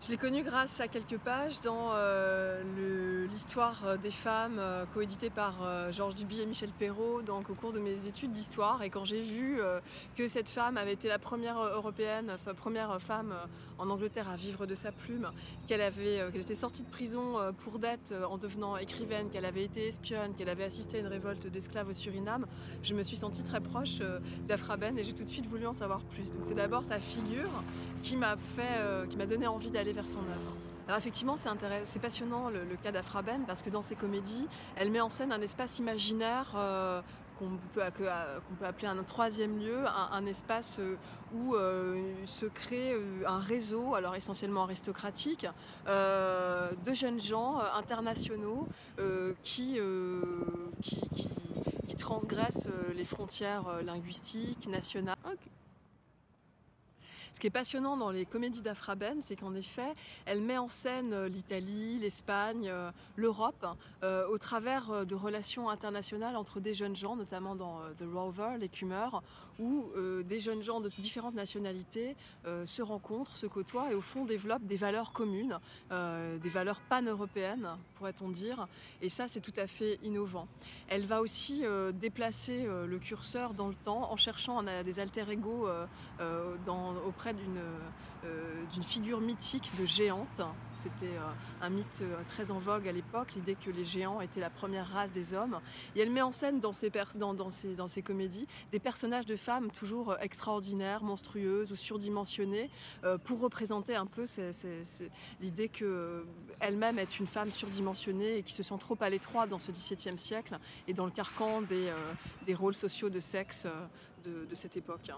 Je l'ai connu grâce à quelques pages dans l'histoire des femmes coéditée par Georges Duby et Michel Perrault donc, au cours de mes études d'histoire. Et quand j'ai vu que cette femme avait été la première européenne, première femme en Angleterre à vivre de sa plume, qu'elle était sortie de prison pour dette en devenant écrivaine, qu'elle avait été espionne, qu'elle avait assisté à une révolte d'esclaves au Suriname, je me suis sentie très proche d'Afra Ben et j'ai tout de suite voulu en savoir plus. Donc c'est d'abord sa figure qui m'a donné envie d'aller vers son œuvre. Alors effectivement, c'est passionnant le cas d'Afra Ben parce que dans ses comédies, elle met en scène un espace imaginaire qu'on peut appeler un troisième lieu, un espace où se crée un réseau, alors essentiellement aristocratique, de jeunes gens internationaux qui transgressent les frontières linguistiques, nationales. Okay. Ce qui est passionnant dans les comédies d'Afra Ben, c'est qu'en effet, elle met en scène l'Italie, l'Espagne, l'Europe, au travers de relations internationales entre des jeunes gens, notamment dans The Rover, l'écumeur, où des jeunes gens de différentes nationalités se rencontrent, se côtoient et au fond développent des valeurs communes, des valeurs pan-européennes, pourrait-on dire. Et ça, c'est tout à fait innovant. Elle va aussi déplacer le curseur dans le temps en cherchant des alter-ego auprès d'une figure mythique de géante. C'était un mythe très en vogue à l'époque, l'idée que les géants étaient la première race des hommes. Et elle met en scène dans ses comédies des personnages de femmes toujours extraordinaires, monstrueuses ou surdimensionnées, pour représenter un peu l'idée qu'elle-même est une femme surdimensionnée et qui se sent trop à l'étroit dans ce XVIIe siècle et dans le carcan des rôles sociaux de sexe de cette époque.